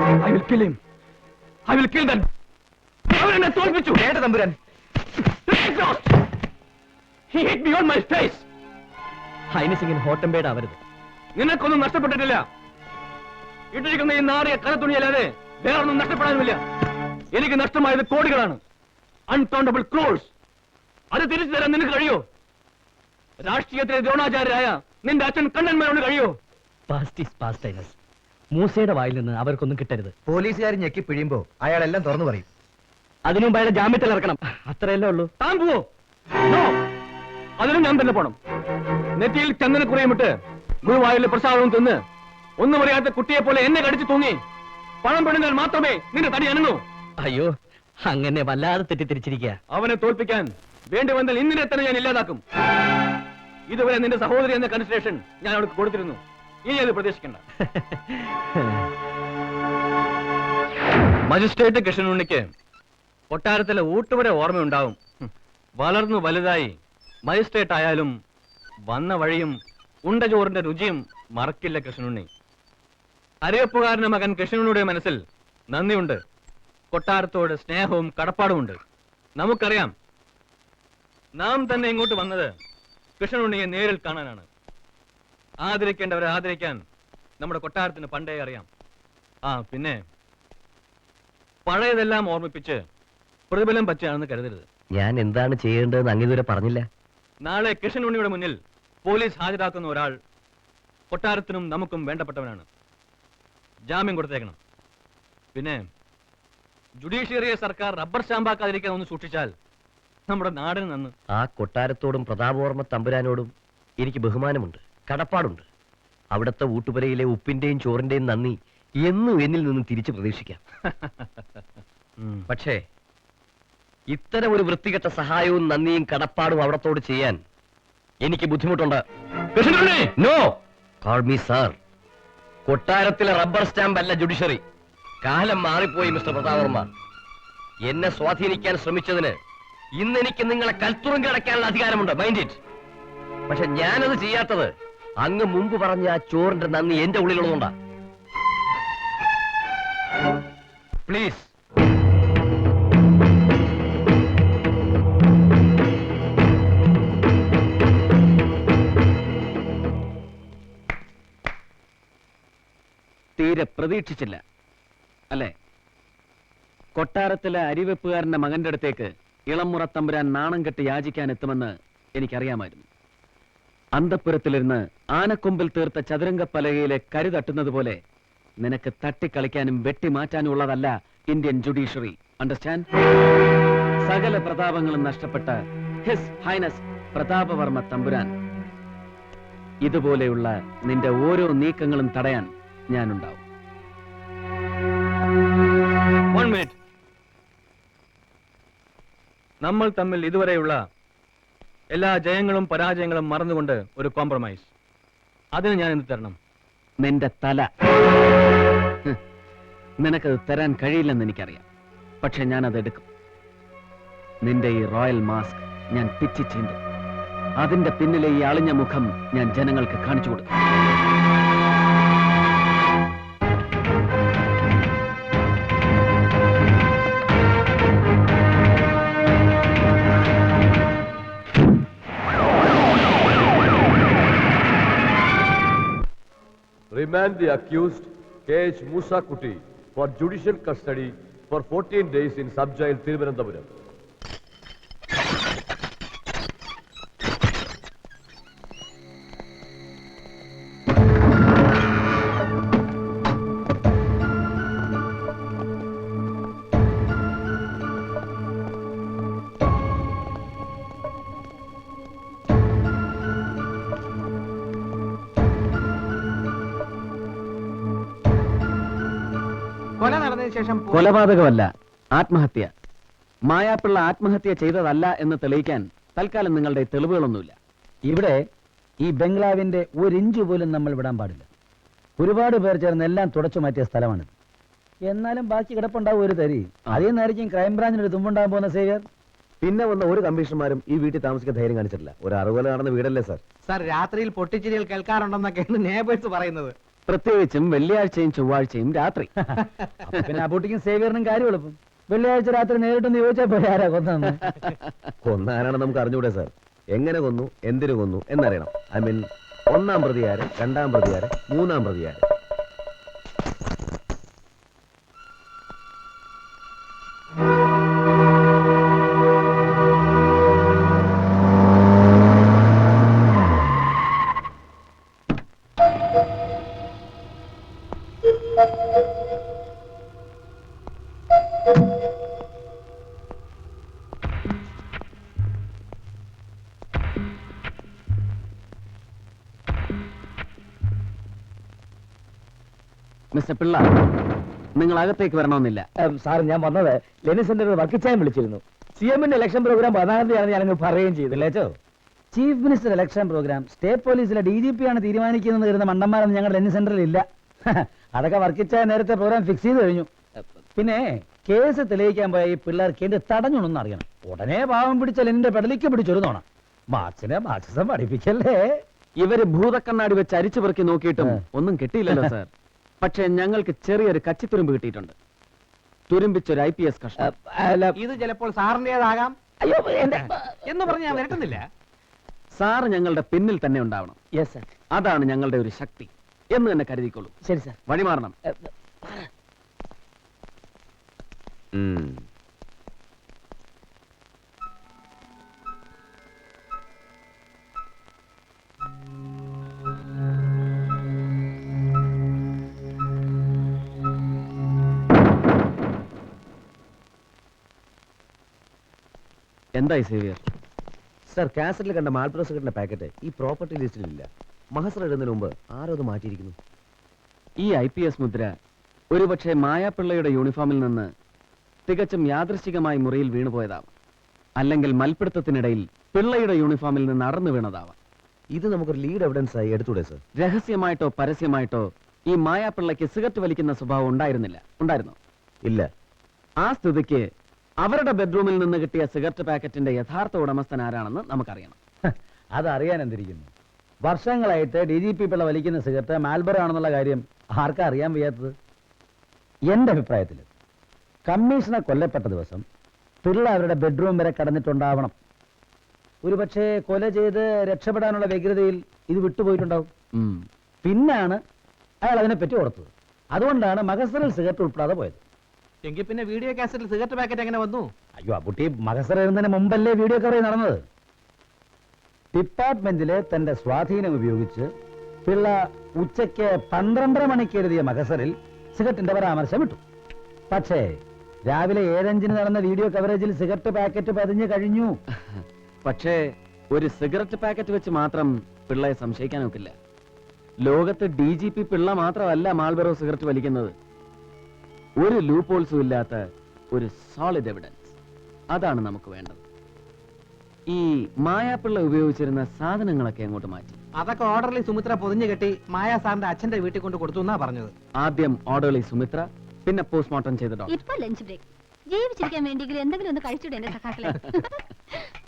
I will kill him. I will kill that. അവനെ തോൽപ്പിച്ചു. കേട്ട തമ്പുരാൻ. He hit me on my face. Highness ഇങ്ങനെ ഹോട്ടംബേടാവരുത്. നിനക്കൊന്നും നഷ്ടപ്പെട്ടിട്ടില്ല. ഇട്ടിരിക്കുന്ന ഈ നാറിയ കരത്തുണിയല്ലാതെ വേറൊന്നും നഷ്ടപ്പെടാനുമില്ല. എനിക്ക് നഷ്ടമായത് കോടികളാണ്. അൺകൗണ്ടബിൾ ക്രോഴ്സ്. അത് തിരിച്ചു തരാൻ നിനക്ക് കഴിയോ? രാഷ്ട്രീയത്തിലെ ദ്രോണാചാര്യരായ നിന്റെ അച്ഛൻ കണ്ണന്മാരോട് കഴിയോ? Past is past highness. മൂസയുടെ വായിൽ നിന്ന് അവർക്കൊന്നും കിട്ടരുത്. പോലീസുകാർ ഞെക്കി പിഴിയുമ്പോ അയാളെല്ലാം തുറന്നു പറയും. അതിനു മുമ്പ് അയാളെ ജാമ്യത്തിൽ ഇറക്കണം. അത്രയല്ലേ ഉള്ളൂ. താൻ പോവോ? അതിനും ഞാൻ തന്നെ പോണം. നെറ്റിയിൽ ചന്ദന കുറയുമിട്ട് ഗുരുവായൂരിലെ പ്രസാദവും തിന്ന് ഒന്നും അറിയാത്ത കുട്ടിയെ പോലെ എന്നെ കടിച്ചു തൂങ്ങി പണം പെടുന്നാൽ മാത്രമേ നിന്റെ തടി അനങ്ങൂ. അയ്യോ, അങ്ങനെ വല്ലാതെ തെറ്റിദ്ധരിച്ചിരിക്കുക. അവനെ തോൽപ്പിക്കാൻ വേണ്ടി വന്നാൽ ഇന്നിനെ തന്നെ ഞാൻ ഇല്ലാതാക്കും. ഇതുവരെ നിന്റെ സഹോദരി എന്ന കൺസിഡറേഷൻ ഞാൻ അവൾക്ക് കൊടുത്തിരുന്നു. ഇനി അത് പ്രതീക്ഷിക്കണ്ട. മജിസ്ട്രേറ്റ് കൃഷ്ണനുണ്ണിക്ക് കൊട്ടാരത്തിലെ ഊട്ടുവരെ ഓർമ്മയുണ്ടാവും. വളർന്നു വലുതായി മജിസ്ട്രേറ്റ് ആയാലും വന്ന വഴിയും ഉണ്ട ചോറിന്റെ രുചിയും മറക്കില്ല കൃഷ്ണനുണ്ണി. അരയപ്പുകാരന്റെ മകൻ കൃഷ്ണനുണ്ണിയുടെ മനസ്സിൽ നന്ദിയുണ്ട്. കൊട്ടാരത്തോട് സ്നേഹവും കടപ്പാടുമുണ്ട്. നമുക്കറിയാം, നാം തന്നെ ഇങ്ങോട്ട് വന്നത് കൃഷ്ണനുണ്ണിയെ നേരിൽ കാണാനാണ്. ആദരിക്കേണ്ടവരെ ആദരിക്കാൻ നമ്മുടെ കൊട്ടാരത്തിന് പണ്ടേ അറിയാം. പിന്നെ പഴയതെല്ലാം ഓർമ്മിപ്പിച്ച് പ്രതിഫലം പറ്റുകയാണെന്ന് കരുതരുത്. ഞാൻ എന്താണ് ചെയ്യേണ്ടതെന്ന് അങ്ങേതുവരെ പറഞ്ഞില്ല. നാളെ കൃഷ്ണനുണ്ണിയുടെ മുന്നിൽ പോലീസ് ഹാജരാക്കുന്ന ഒരാൾ കൊട്ടാരത്തിനും നമുക്കും വേണ്ടപ്പെട്ടവനാണ്. ജാമ്യം കൊടുത്തേക്കണം. പിന്നെ ജുഡീഷ്യറിയെ സർക്കാർ റബ്ബർ സ്റ്റാമ്പാക്കാതിരിക്കാൻ ഒന്ന് സൂക്ഷിച്ചാൽ നമ്മുടെ നാടിന് നന്ന്. ആ കൊട്ടാരത്തോടും പ്രതാപവർമ്മ തമ്പുരാനോടും എനിക്ക് ബഹുമാനമുണ്ട്, കടപ്പാടുണ്ട്. അവിടുത്തെ ഊട്ടുപുരയിലെ ഉപ്പിന്റെയും ചോറിന്റെയും നന്ദി എന്നും എന്നിൽ നിന്നും തിരിച്ചു പ്രതീക്ഷിക്കാം. പക്ഷേ ഇത്തരം ഒരു വൃത്തികെട്ട സഹായവും നന്ദിയും കടപ്പാടും അവിടത്തോട് ചെയ്യാൻ എനിക്ക് ബുദ്ധിമുട്ടുണ്ട്. No, call me sir. കൊട്ടാരത്തിലെ റബ്ബർ സ്റ്റാമ്പ് അല്ല ജുഡീഷ്യറി. കാലം മാറിപ്പോയി മിസ്റ്റർ പ്രതാപവർമ്മ. എന്നെ സ്വാധീനിക്കാൻ ശ്രമിച്ചതിന് ഇന്ന് എനിക്ക് നിങ്ങളെ കൽത്തുറുങ്കി അടയ്ക്കാനുള്ള അധികാരമുണ്ട്. Mind it. പക്ഷെ ഞാനത് ചെയ്യാത്തത് അങ്ങ് മുമ്പ് പറഞ്ഞ ആ ചോറിന്റെ നന്ദി എന്റെ ഉള്ളിലുള്ളതുകൊണ്ടാ. പ്ലീസ്. തീരെ പ്രതീക്ഷിച്ചില്ല അല്ലേ? കൊട്ടാരത്തിലെ അരിവെപ്പുകാരന്റെ മകന്റെ അടുത്തേക്ക് ഇളമുറ തമ്പുരാൻ നാണം കെട്ട് യാചിക്കാൻ എത്തുമെന്ന് എനിക്കറിയാമായിരുന്നു. അന്തഃപുരത്തിലിരുന്ന് ആനക്കൊമ്പിൽ തീർത്ത ചതുരംഗപ്പലകയിലെ കരി തട്ടുന്നത് പോലെ നിനക്ക് തട്ടിക്കളിക്കാനും വെട്ടിമാറ്റാനും ഉള്ളതല്ല ഇന്ത്യൻ ജുഡീഷ്യറി. അണ്ടർസ്റ്റാൻഡ്? സകല പ്രതാപങ്ങളും നഷ്ടപ്പെട്ട ഹിസ് ഹൈനസ് പ്രതാപവർമ്മ തമ്പുരാൻ ഇതുപോലെയുള്ള നിന്റെ ഓരോ നീക്കങ്ങളും തടയാൻ ഞാനുണ്ടാവും. 1 മിനിറ്റ്. നമ്മൾ തമ്മിൽ ഇതുവരെയുള്ള എല്ലാ ജയങ്ങളും പരാജയങ്ങളും മറന്നുകൊണ്ട് ഒരു കോംപ്രമൈസ്. അതിന് ഞാൻ എന്ത് തരണം? നിന്റെ തല. നിനക്കത് തരാൻ കഴിയില്ലെന്ന് എനിക്കറിയാം. പക്ഷെ ഞാനത് എടുക്കും. നിന്റെ ഈ റോയൽ മാസ്ക് ഞാൻ പിച്ചി ചീന്തും. അതിന്റെ പിന്നിലെ ഈ അളിഞ്ഞ മുഖം ഞാൻ ജനങ്ങൾക്ക് കാണിച്ചു കൊടുക്കും. Remand the accused K.H. Musa Kuti for judicial custody for 14 days in sub-jail Thiruvananthapuram. കൊലപാതകമല്ല, ആത്മഹത്യ. മായാപ്പിള്ള ആത്മഹത്യ ചെയ്തതല്ല എന്ന് തെളിയിക്കാൻ തൽക്കാലം നിങ്ങളുടെ തെളിവുകളൊന്നുമില്ല. ഇവിടെ ഈ ബംഗ്ലാവിന്റെ 1 ഇഞ്ച് പോലും നമ്മൾ വിടാൻ പാടില്ല. ഒരുപാട് പേർ ചേർന്ന് എല്ലാം തുടച്ചു മാറ്റിയ സ്ഥലമാണിത്. എന്നാലും ബാക്കി കിടപ്പുണ്ടാവും ഒരു തരി. അതേ നേരം ക്രൈംബ്രാഞ്ചിന് ഒരു തുമ്പുണ്ടാകാൻ പോകുന്ന സേവ്യർ. പിന്നെ വന്ന ഒരു കമ്മീഷണർമാരും ഈ വീട്ടിൽ താമസിക്കാൻ ധൈര്യം കാണിച്ചിട്ടില്ല. ഒരു 60 നടന്ന വീടല്ലേ സാർ? സാർ, രാത്രിയിൽ പൊട്ടിച്ചിരികൾ കേൾക്കാറുണ്ടെന്നൊക്കെയാണ് നേബേഴ്സ് പറയുന്നത്. പ്രത്യേകിച്ചും വെള്ളിയാഴ്ചയും ചൊവ്വാഴ്ചയും രാത്രി. അപ്പൊ പിന്നെ അബൂട്ടിക്കും സേവിയറിനും കാര്യം എളുപ്പം. വെള്ളിയാഴ്ച രാത്രി നേരിട്ടൊന്ന് ചോദിച്ചാൽ പോയി ആരാ കൊന്നു. കൊന്നാരാണ് നമുക്ക് അറിഞ്ഞൂടെ സാർ. എങ്ങനെ കൊന്നു, എന്തിനു കൊന്നു എന്നറിയണം. ഐ മീൻ, ഒന്നാം പ്രതിയാര്, രണ്ടാം പ്രതിയാര്, മൂന്നാം പ്രതിയാര്. മിസ്റ്റർ പിള്ള, നിങ്ങൾ അകത്തേക്ക് വരണമെന്നില്ല. സാർ, ഞാൻ വന്നത് ലെനിൻ സെന്ററിൽ വർക്കിച്ചാൻ വിളിച്ചിരുന്നു. CM-ന്റെ ഇലക്ഷൻ പ്രോഗ്രാം 14 തീയതിയാണെന്ന് ഞാനങ്ങ് പറയുകയും ചെയ്തില്ലേച്ചോ. Chief minister election programme state പോലീസിലെ DGP ആണ് തീരുമാനിക്കുന്നത് വരുന്ന മണ്ടന്മാരൊന്നും ഞങ്ങളുടെ ലെനിൻ സെന്ററിൽ ഇല്ല. അതൊക്കെ വർക്കിച്ചാൻ നേരത്തെ പ്രോഗ്രാം ഫിക്സ് ചെയ്ത് കഴിഞ്ഞു. പിന്നെ കേസ് തെളിയിക്കാൻ പോയ ഈ പിള്ളേർക്ക് എന്ത് തടഞ്ഞൊന്നും അറിയണം. ഉടനെ പാവം പിടിച്ച ലെനിന്റെ പെടലിക്ക് പിടിച്ചൊരുന്നോണ. മാർക്സിനെ മാർക്സിസം പഠിപ്പിക്കല്ലേ. ഇവര് ഭൂതക്കണ്ണാടി വെച്ച് അരിച്ചു പെറുക്കി നോക്കിയിട്ടും ഒന്നും കിട്ടിയില്ലല്ലോ സാർ. പക്ഷെ ഞങ്ങൾക്ക് ചെറിയൊരു കച്ചിത്തുരുമ്പ് കിട്ടിയിട്ടുണ്ട്. തുരുമ്പിച്ചൊരു IPS കഷ്ടം. ഇത് ചിലപ്പോൾ സാറിന്റേതാകാം. അയ്യോ, എന്ന് പറഞ്ഞ് ഞാൻ വരട്ടുന്നില്ല. സാർ ഞങ്ങളുടെ പിന്നിൽ തന്നെ ഉണ്ടാവണം. Yes sir. അതാണ് ഞങ്ങളുടെ ഒരു ശക്തി എന്ന് തന്നെ കരുതിക്കോളൂ. ശരി സാർ. വഴിമാറണം. ഉം. എന്തായി സേവിയർ? സാർ, കാസറ്റിൽ കണ്ട മാൽപ്രോ സിഗരറ്റിന്റെ പാക്കറ്റ് ഈ പ്രോപ്പർട്ടി ലിസ്റ്റിലില്ല. മഹസർ ഇടുന്നതിന് മുമ്പ് ആരോ അത് മാറ്റിയിരിക്കുന്നു. ഈ IPS മുദ്ര ഒരുപക്ഷെ മായാപിള്ളയുടെ യൂണിഫോമിൽ നിന്ന് തികച്ചും യാദൃശ്ചികമായി മുറിയിൽ വീണുപോയതാവാം. അല്ലെങ്കിൽ മൽപ്പിടുത്തത്തിനിടയിൽ പിള്ളയുടെ യൂണിഫോമിൽ നിന്ന് അടർന്നു വീണതാവാം. ഇത് നമുക്കൊരു ലീഡ് എവിഡൻസ് ആയി എടുത്തൂടെ സാർ? രഹസ്യമായിട്ടോ പരസ്യമായിട്ടോ ഈ മായാപിള്ളയ്ക്ക് സിഗരറ്റ് വലിക്കുന്ന സ്വഭാവം ഉണ്ടായിരുന്നോ? ഇല്ല. ആ സ്ഥിതിക്ക് അവരുടെ ബെഡ്റൂമിൽ നിന്ന് കിട്ടിയ സിഗരറ്റ് പാക്കറ്റിന്റെ യഥാർത്ഥ ഉടമസ്ഥൻ ആരാണെന്ന് നമുക്കറിയണം. അതറിയാൻ എന്തിരിക്കുന്നു. വർഷങ്ങളായിട്ട് DGP പിള്ള വലിക്കുന്ന സിഗരറ്റ് മാൽബറോ ആണെന്നുള്ള കാര്യം ആർക്കാ അറിയാൻ വയ്യാത്തത്? എന്റെ അഭിപ്രായത്തിൽ കമ്മീഷണർ കൊല്ലപ്പെട്ട ദിവസം പിള്ള അവരുടെ ബെഡ്റൂം വരെ കടന്നിട്ടുണ്ടാവണം. ഒരുപക്ഷെ കൊല ചെയ്ത് രക്ഷപ്പെടാനുള്ള വ്യഗ്രതയിൽ ഇത് വിട്ടുപോയിട്ടുണ്ടാവും. ഉം. പിന്നാണ് അയാൾ അതിനെപ്പറ്റി ഓർത്തത്. അതുകൊണ്ടാണ് മഹസറിൽ സിഗരറ്റ് ഉൾപ്പെടാതെ പോയത്. എങ്കിൽ പിന്നെ വീഡിയോ കാസറ്റിൽ സിഗരറ്റ് പാക്കറ്റ് എങ്ങനെ വന്നു? അയ്യോ, ആ കുട്ടി മഹസർ എഴുതുന്നതിന് മുമ്പല്ലേ വീഡിയോ കവറേ നടന്നത്. ഡിപ്പാർട്ട്മെന്റിലെ തന്റെ സ്വാധീനം ഉപയോഗിച്ച് പിള്ള ഉച്ചയ്ക്ക് 12:30 മണിക്ക് എഴുതിയ മഹസറിൽ സിഗരറ്റിന്റെ പരാമർശം വിട്ടു. പക്ഷേ രാവിലെ 7:05 നടന്ന വീഡിയോ കവറേജിൽ സിഗരറ്റ് പാക്കറ്റ് പതിഞ്ഞു കഴിഞ്ഞു. പക്ഷേ ഒരു സിഗരറ്റ് പാക്കറ്റ് വെച്ച് മാത്രം പിള്ളയെ സംശയിക്കാൻ ഒക്കില്ല. ലോകത്ത് DGP പിള്ള മാത്രമല്ല മാൾബറോ സിഗരറ്റ് വലിക്കുന്നത്. ഒരു ലൂപ്പോൾസും ഇല്ലാത്ത ഒരു സോളിഡ് എവിഡൻസ്, അതാണ് നമുക്ക് വേണ്ടത്. ഈ മായാപ്പിള്ള ഉപയോഗിച്ചിരുന്ന സാധനങ്ങളൊക്കെ അങ്ങോട്ട് മാറ്റി. അതൊക്കെ ഓർഡറിൽ സുമിത്ര പൊതിഞ്ഞു കെട്ടി മായാ സാറിന്റെ അച്ഛന്റെ വീട്ടിൽ കൊണ്ട് കൊടുത്തു എന്നാ പറഞ്ഞത്. ആദ്യം ഓർഡർലി സുമിത്ര, പിന്നെ പോസ്റ്റ്മോർട്ടം ചെയ്ത ഡോക്ടർ. ഇപ്പൊ ലഞ്ച് ബ്രേക്ക്. ജീവിച്ചിരിക്കാൻ വേണ്ടിയെങ്കിലും എന്തെങ്കിലും ഒന്ന് കഴിച്ചിട്ട് എന്റെ സഖാക്കളെ.